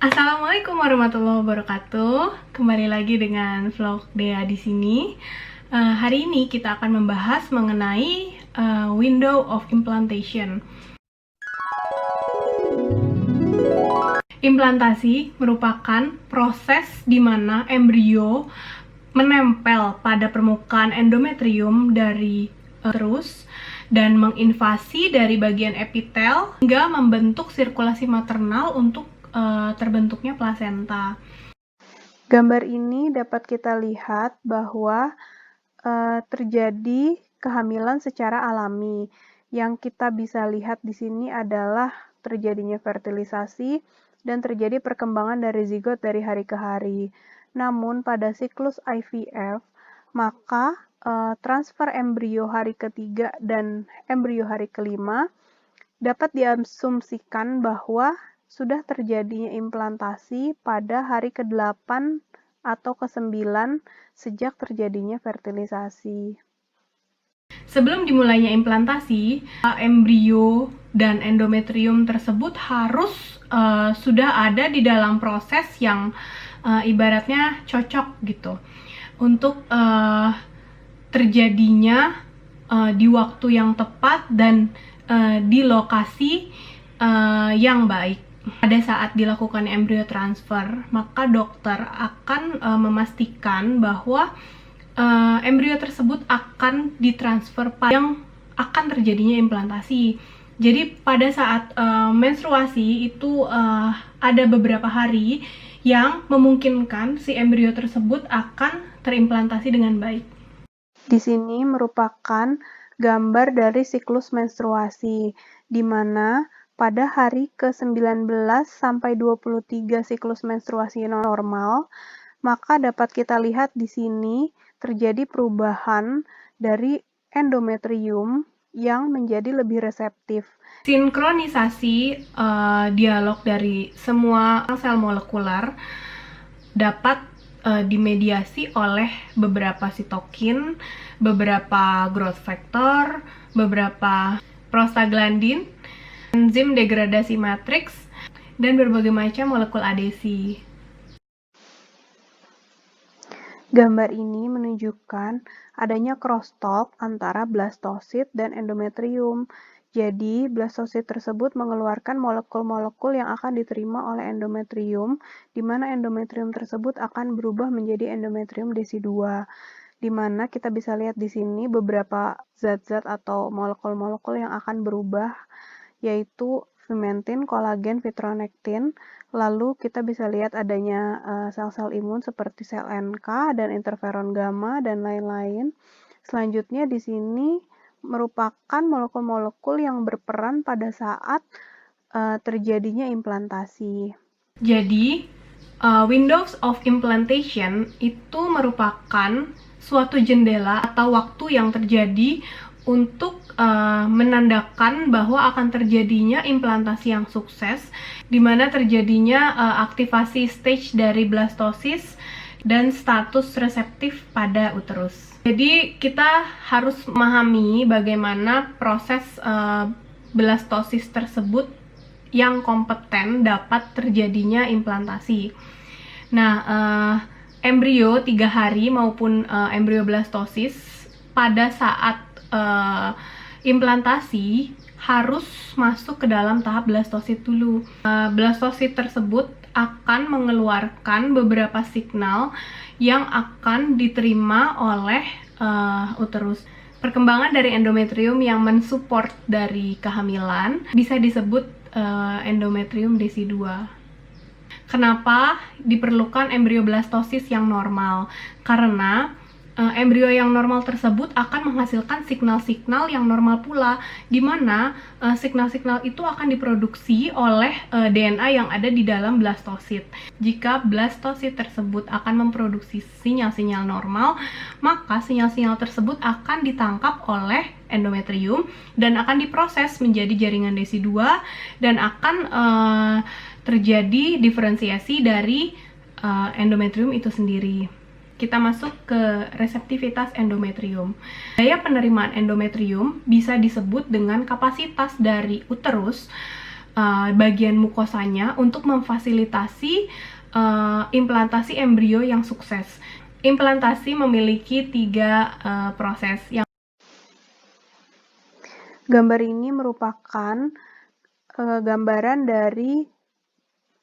Assalamualaikum warahmatullahi wabarakatuh. Kembali lagi dengan vlog Dea di sini. Hari ini kita akan membahas mengenai window of implantation. Implantasi merupakan proses di mana embrio menempel pada permukaan endometrium dari uterus dan menginvasi dari bagian epitel hingga membentuk sirkulasi maternal untuk terbentuknya plasenta. Gambar ini dapat kita lihat bahwa terjadi kehamilan secara alami. Yang kita bisa lihat di sini adalah terjadinya fertilisasi dan terjadi perkembangan dari zigot dari hari ke hari. Namun pada siklus IVF, maka transfer embrio hari ketiga dan embrio hari kelima dapat diasumsikan bahwa sudah terjadinya implantasi pada hari ke-8 atau ke-9 sejak terjadinya fertilisasi. Sebelum dimulainya implantasi, embrio dan endometrium tersebut harus sudah ada di dalam proses yang ibaratnya cocok gitu untuk terjadinya di waktu yang tepat dan di lokasi yang baik. Pada saat dilakukan embrio transfer, maka dokter akan memastikan bahwa embrio tersebut akan ditransfer pada yang akan terjadinya implantasi. Jadi pada saat menstruasi itu ada beberapa hari yang memungkinkan si embrio tersebut akan terimplantasi dengan baik. Di sini merupakan gambar dari siklus menstruasi, di mana pada hari ke-19 sampai 23 siklus menstruasi normal, maka dapat kita lihat di sini terjadi perubahan dari endometrium yang menjadi lebih reseptif. Sinkronisasi dialog dari semua sel molekular dapat dimediasi oleh beberapa sitokin, beberapa growth factor, beberapa prostaglandin, enzim degradasi matriks, dan berbagai macam molekul adesi. Gambar ini menunjukkan adanya crosstalk antara blastosit dan endometrium. Jadi, blastosit tersebut mengeluarkan molekul-molekul yang akan diterima oleh endometrium, di mana endometrium tersebut akan berubah menjadi endometrium desi-2. Di mana kita bisa lihat di sini beberapa zat-zat atau molekul-molekul yang akan berubah, yaitu vimentin, kolagen, fibronektin. Lalu kita bisa lihat adanya sel-sel imun seperti sel NK dan interferon gamma dan lain-lain. Selanjutnya di sini merupakan molekul-molekul yang berperan pada saat terjadinya implantasi. Jadi, windows of implantation itu merupakan suatu jendela atau waktu yang terjadi untuk menandakan bahwa akan terjadinya implantasi yang sukses, di mana terjadinya aktivasi stage dari blastosis dan status reseptif pada uterus. Jadi kita harus memahami bagaimana proses blastosis tersebut yang kompeten dapat terjadinya implantasi. Nah, embrio 3 hari maupun embrio blastosis pada saat implantasi harus masuk ke dalam tahap blastosit dulu. Blastosit tersebut akan mengeluarkan beberapa signal yang akan diterima oleh uterus. Perkembangan dari endometrium yang mensupport dari kehamilan bisa disebut endometrium desi-2. Kenapa diperlukan embryoblastosis yang normal? Karena embrio yang normal tersebut akan menghasilkan signal-signal yang normal pula, di mana signal-signal itu akan diproduksi oleh DNA yang ada di dalam blastosit. Jika blastosit tersebut akan memproduksi sinyal-sinyal normal, maka sinyal-sinyal tersebut akan ditangkap oleh endometrium dan akan diproses menjadi jaringan desi-2 dan akan terjadi diferensiasi dari endometrium itu sendiri. Kita masuk ke reseptivitas endometrium. Daya penerimaan endometrium bisa disebut dengan kapasitas dari uterus bagian mukosanya untuk memfasilitasi implantasi embrio yang sukses. Implantasi memiliki 3 proses. Gambar ini merupakan gambaran dari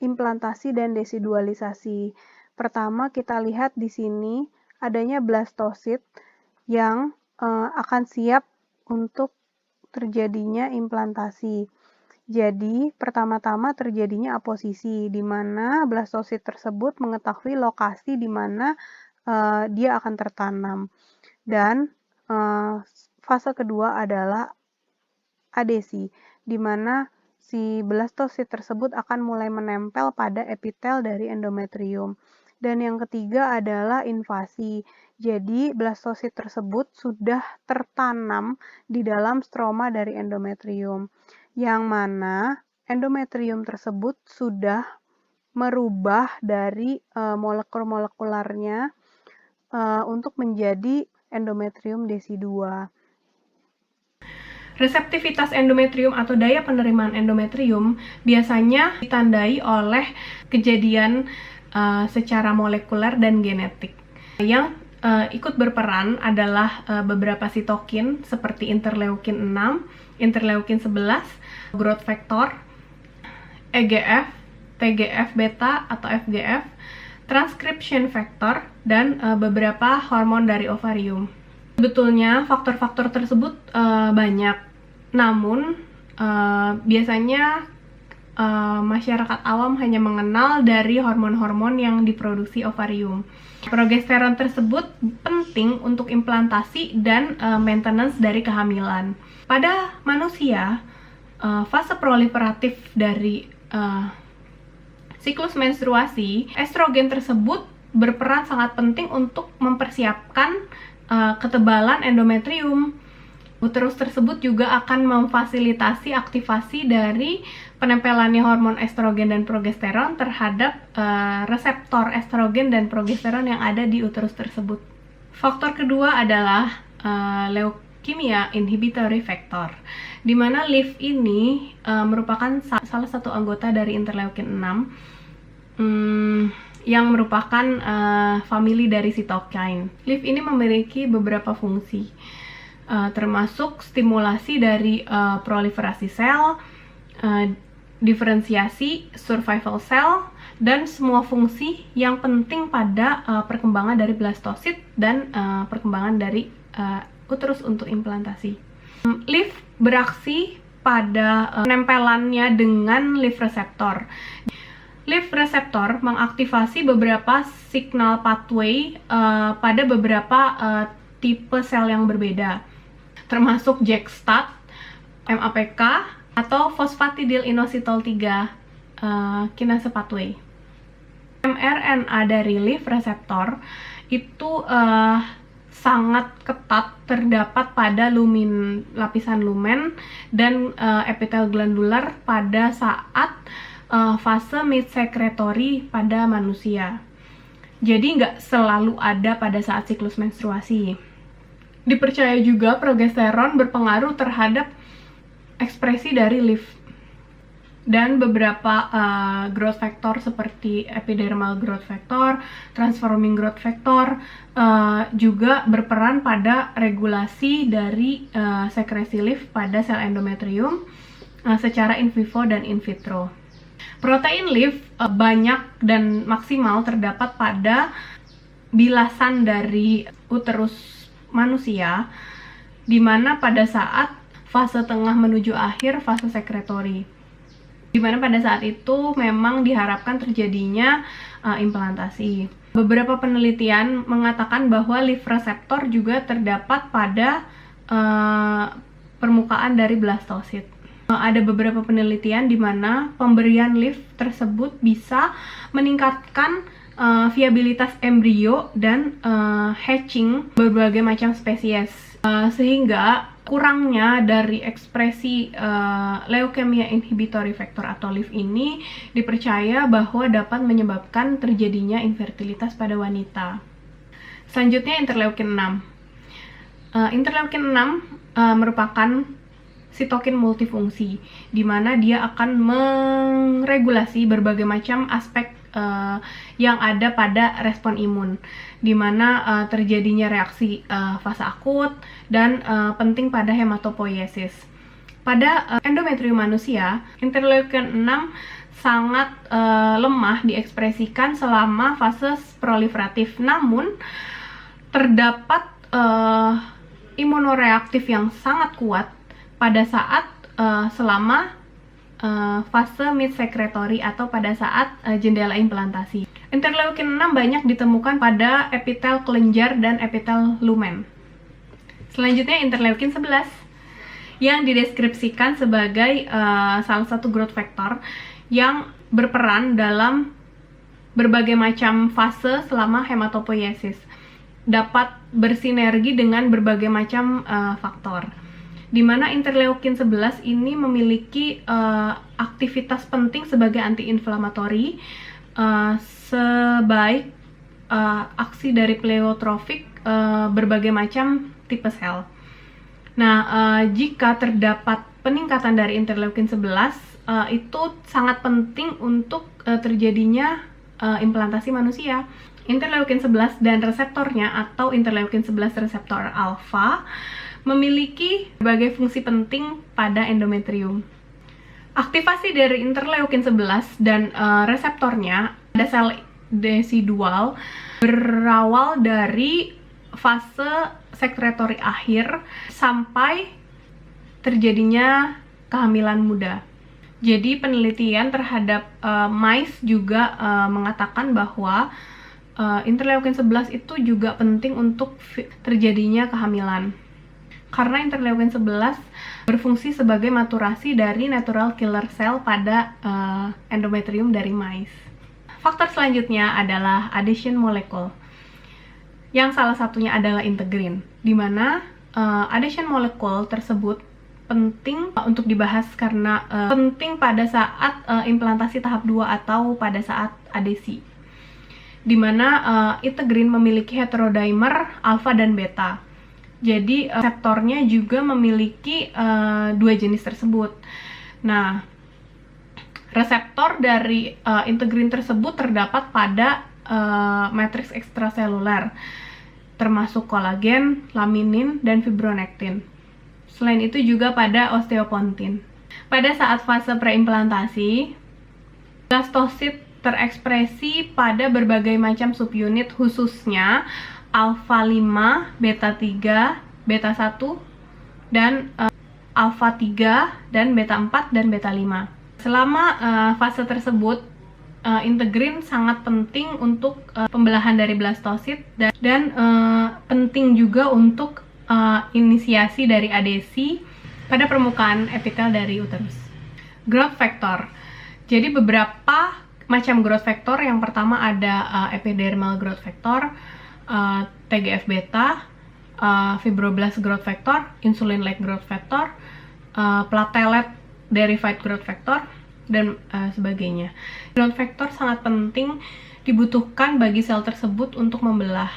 implantasi dan desidualisasi. Pertama, kita lihat di sini adanya blastosit yang akan siap untuk terjadinya implantasi. Jadi, pertama-tama terjadinya aposisi, di mana blastosit tersebut mengetahui lokasi di mana dia akan tertanam. Dan fase kedua adalah adesi, di mana si blastosit tersebut akan mulai menempel pada epitel dari endometrium. Dan yang ketiga adalah invasi. Jadi, blastosit tersebut sudah tertanam di dalam stroma dari endometrium, yang mana endometrium tersebut sudah merubah dari molekul-molekularnya untuk menjadi endometrium desidua. Reseptivitas endometrium atau daya penerimaan endometrium biasanya ditandai oleh kejadian secara molekuler dan genetik. Yang ikut berperan adalah beberapa sitokin seperti interleukin 6, interleukin 11, growth factor, EGF, TGF-beta atau FGF, transcription factor, dan beberapa hormon dari ovarium. Sebetulnya faktor-faktor tersebut banyak, namun biasanya masyarakat awam hanya mengenal dari hormon-hormon yang diproduksi ovarium. Progesteron tersebut penting untuk implantasi dan maintenance dari kehamilan. Pada manusia, fase proliferatif dari siklus menstruasi, estrogen tersebut berperan sangat penting untuk mempersiapkan ketebalan endometrium. Uterus tersebut juga akan memfasilitasi aktivasi dari penempelannya hormon estrogen dan progesteron terhadap reseptor estrogen dan progesteron yang ada di uterus tersebut. Faktor kedua adalah leukemia inhibitory factor, di mana LIF ini merupakan salah satu anggota dari interleukin 6 yang merupakan famili dari sitokin. LIF ini memiliki beberapa fungsi, termasuk stimulasi dari proliferasi sel, diferensiasi, survival cell, dan semua fungsi yang penting pada perkembangan dari blastosit dan perkembangan dari uterus untuk implantasi. LIF beraksi pada penempelannya dengan LIF reseptor. LIF reseptor mengaktifasi beberapa signal pathway pada beberapa tipe sel yang berbeda, termasuk JAK-STAT, MAPK, atau fosfatidil-inositol 3 kinase pathway. mRNA dari LIF reseptor itu sangat ketat terdapat pada lapisan lumen dan epitel glandular pada saat fase mid-secretory pada manusia. Jadi nggak selalu ada pada saat siklus menstruasi. Dipercaya juga progesteron berpengaruh terhadap ekspresi dari LIF. Dan beberapa growth factor seperti epidermal growth factor, transforming growth factor juga berperan pada regulasi dari sekresi LIF pada sel endometrium secara in vivo dan in vitro. Protein LIF banyak dan maksimal terdapat pada bilasan dari uterus manusia, di mana pada saat fase tengah menuju akhir fase sekretori, di mana pada saat itu memang diharapkan terjadinya implantasi. Beberapa penelitian mengatakan bahwa LIF reseptor juga terdapat pada permukaan dari blastosit. Ada beberapa penelitian di mana pemberian LIF tersebut bisa meningkatkan viabilitas embrio dan hatching berbagai macam spesies, sehingga kurangnya dari ekspresi leukemia inhibitory factor atau LIF ini dipercaya bahwa dapat menyebabkan terjadinya infertilitas pada wanita. Selanjutnya interleukin 6. Interleukin 6 merupakan sitokin multifungsi, di mana dia akan meregulasi berbagai macam aspek yang ada pada respon imun, di mana terjadinya reaksi fase akut dan penting pada hematopoiesis. Pada endometrium manusia, interleukin 6 sangat lemah diekspresikan selama fase proliferatif, namun terdapat imunoreaktif yang sangat kuat pada saat selama fase mid-secretory atau pada saat jendela implantasi. Interleukin 6 banyak ditemukan pada epitel kelenjar dan epitel lumen. Selanjutnya interleukin 11 yang dideskripsikan sebagai salah satu growth factor yang berperan dalam berbagai macam fase selama hematopoiesis, dapat bersinergi dengan berbagai macam faktor, di mana interleukin 11 ini memiliki aktivitas penting sebagai anti-inflamatori, sebaik aksi dari pleiotrofik berbagai macam tipe sel. Nah, jika terdapat peningkatan dari interleukin 11, itu sangat penting untuk terjadinya implantasi manusia. Interleukin 11 dan reseptornya atau interleukin 11 reseptor alfa memiliki berbagai fungsi penting pada endometrium. Aktivasi dari interleukin 11 dan reseptornya pada sel desidual berawal dari fase sekretori akhir sampai terjadinya kehamilan muda. Jadi penelitian terhadap mice juga mengatakan bahwa interleukin 11 itu juga penting untuk terjadinya kehamilan. Karena interleukin 11 berfungsi sebagai maturasi dari natural killer cell pada endometrium dari mice. Faktor selanjutnya adalah adhesion molecule, yang salah satunya adalah integrin, di mana adhesion molecule tersebut penting untuk dibahas karena penting pada saat implantasi tahap 2 atau pada saat adesi, di mana integrin memiliki heterodimer alfa dan beta. Jadi reseptornya juga memiliki dua jenis tersebut. Nah, reseptor dari integrin tersebut terdapat pada matriks ekstraseluler, termasuk kolagen, laminin, dan fibronektin. Selain itu juga pada osteopontin. Pada saat fase preimplantasi, blastosit terekspresi pada berbagai macam subunit, khususnya alfa 5, beta 3, beta 1, dan alfa 3, dan beta 4, dan beta 5. Selama fase tersebut, integrin sangat penting untuk pembelahan dari blastosit dan penting juga untuk inisiasi dari adesi pada permukaan epitel dari uterus. Growth factor. Jadi beberapa macam growth factor. Yang pertama ada epidermal growth factor, TGF beta, fibroblast growth factor, insulin-like growth factor, platelet derived growth factor, dan sebagainya. Growth factor sangat penting dibutuhkan bagi sel tersebut untuk membelah.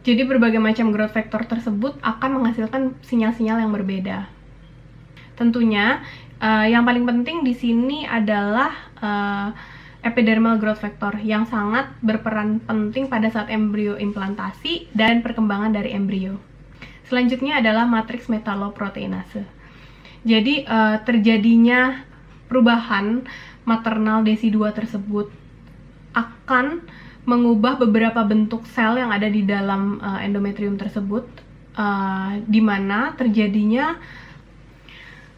Jadi berbagai macam growth factor tersebut akan menghasilkan sinyal-sinyal yang berbeda. Tentunya yang paling penting di sini adalah epidermal growth factor yang sangat berperan penting pada saat embrio implantasi dan perkembangan dari embrio. Selanjutnya adalah matriks metaloproteinase. Jadi terjadinya perubahan maternal desi 2 tersebut akan mengubah beberapa bentuk sel yang ada di dalam endometrium tersebut, di mana terjadinya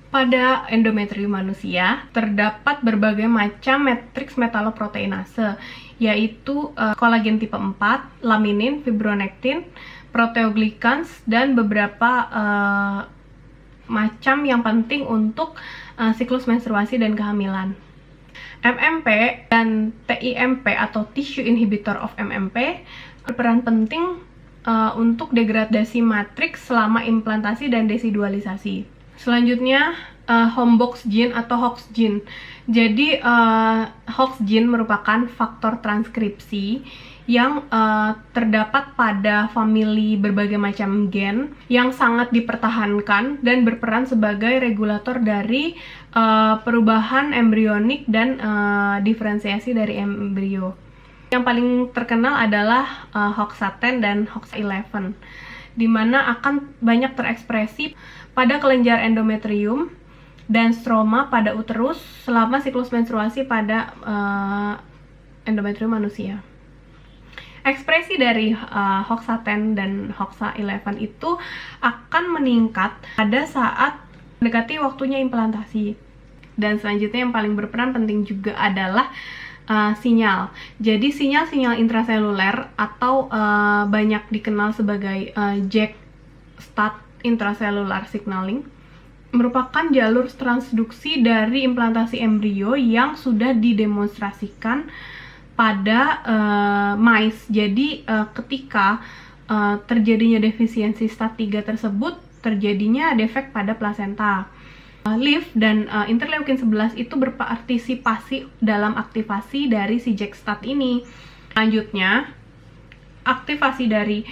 pada endometrium manusia terdapat berbagai macam matriks metaloproteinase, yaitu kolagen tipe 4, laminin, fibronektin, proteoglycans, dan beberapa macam yang penting untuk siklus menstruasi dan kehamilan. MMP dan TIMP atau Tissue Inhibitor of MMP berperan penting untuk degradasi matriks selama implantasi dan desidualisasi. Selanjutnya homebox gene atau Hox gene. Jadi Hox gene merupakan faktor transkripsi yang terdapat pada famili berbagai macam gen yang sangat dipertahankan dan berperan sebagai regulator dari perubahan embrionik dan diferensiasi dari embrio. Yang paling terkenal adalah Hoxa10 dan Hoxa11, di mana akan banyak terekspresi pada kelenjar endometrium dan stroma pada uterus selama siklus menstruasi pada endometrium manusia. Ekspresi dari Hoxa10 dan Hoxa11 itu akan meningkat pada saat mendekati waktunya implantasi. Dan selanjutnya yang paling berperan penting juga adalah sinyal. Jadi sinyal-sinyal intraseluler atau banyak dikenal sebagai JAK-STAT intracellular signaling merupakan jalur transduksi dari implantasi embrio yang sudah didemonstrasikan pada mice. Jadi ketika terjadinya defisiensi STAT3 tersebut, terjadinya defek pada plasenta. LIF dan interleukin 11 itu berpartisipasi dalam aktivasi dari si JAK-STAT ini. Selanjutnya, aktivasi dari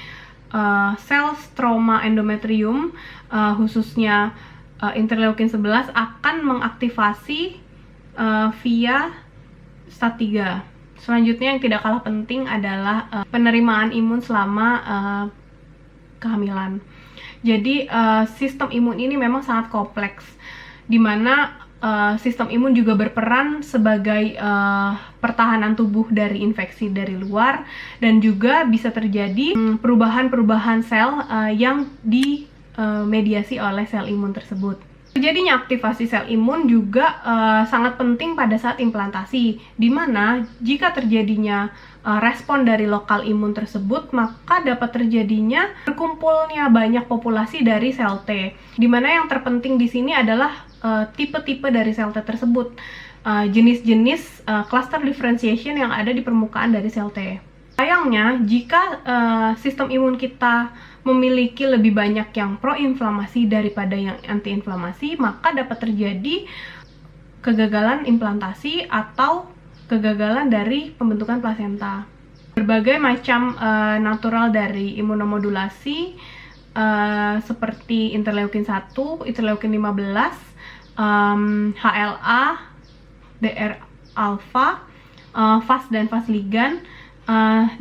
sel stroma endometrium, khususnya interleukin 11 akan mengaktifasi via STAT3. Selanjutnya yang tidak kalah penting adalah penerimaan imun selama kehamilan. Jadi sistem imun ini memang sangat kompleks, di mana sistem imun juga berperan sebagai pertahanan tubuh dari infeksi dari luar, dan juga bisa terjadi perubahan-perubahan sel yang dimediasi oleh sel imun tersebut. Terjadinya aktivasi sel imun juga sangat penting pada saat implantasi, di mana jika terjadinya respon dari lokal imun tersebut, maka dapat terjadinya berkumpulnya banyak populasi dari sel T, di mana yang terpenting di sini adalah tipe-tipe dari sel T tersebut, jenis-jenis cluster differentiation yang ada di permukaan dari sel T. Sayangnya, jika sistem imun kita memiliki lebih banyak yang proinflamasi daripada yang antiinflamasi, maka dapat terjadi kegagalan implantasi atau kegagalan dari pembentukan plasenta. Berbagai macam natural dari imunomodulasi seperti interleukin 1, interleukin 15, HLA, DR alpha, Fas dan Fas ligan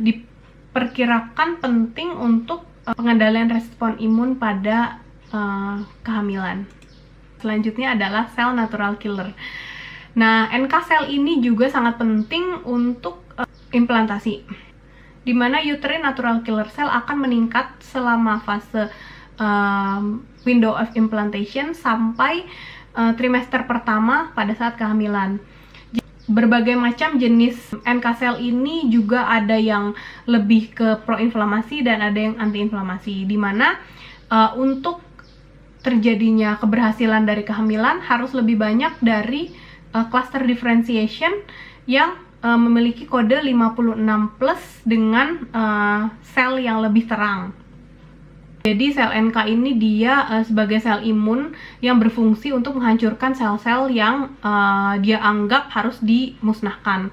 diperkirakan penting untuk pengendalian respon imun pada kehamilan. Selanjutnya adalah sel natural killer. Nah, NK sel ini juga sangat penting untuk implantasi, di mana uterine natural killer cell akan meningkat selama fase window of implantation sampai trimester pertama pada saat kehamilan. Berbagai macam jenis NK sel ini juga ada yang lebih ke proinflamasi dan ada yang antiinflamasi, di mana untuk terjadinya keberhasilan dari kehamilan harus lebih banyak dari cluster differentiation yang memiliki kode 56+ dengan sel yang lebih terang. Jadi sel NK ini dia sebagai sel imun yang berfungsi untuk menghancurkan sel-sel yang dia anggap harus dimusnahkan.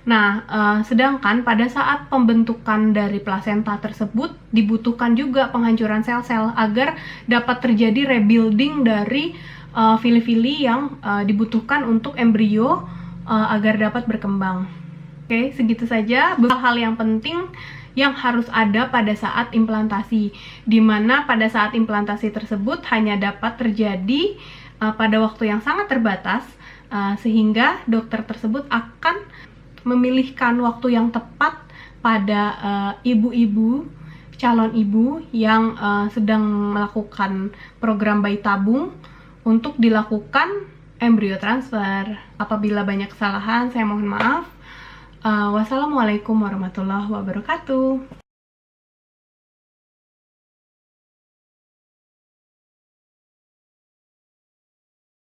Nah, sedangkan pada saat pembentukan dari plasenta tersebut dibutuhkan juga penghancuran sel-sel agar dapat terjadi rebuilding dari fili-fili yang dibutuhkan untuk embrio agar dapat berkembang. Oke, segitu saja hal yang penting yang harus ada pada saat implantasi, di mana pada saat implantasi tersebut hanya dapat terjadi pada waktu yang sangat terbatas, sehingga dokter tersebut akan memilihkan waktu yang tepat pada ibu-ibu, calon ibu yang sedang melakukan program bayi tabung untuk dilakukan embrio transfer. Apabila banyak kesalahan, saya mohon maaf. Wassalamualaikum warahmatullahi wabarakatuh.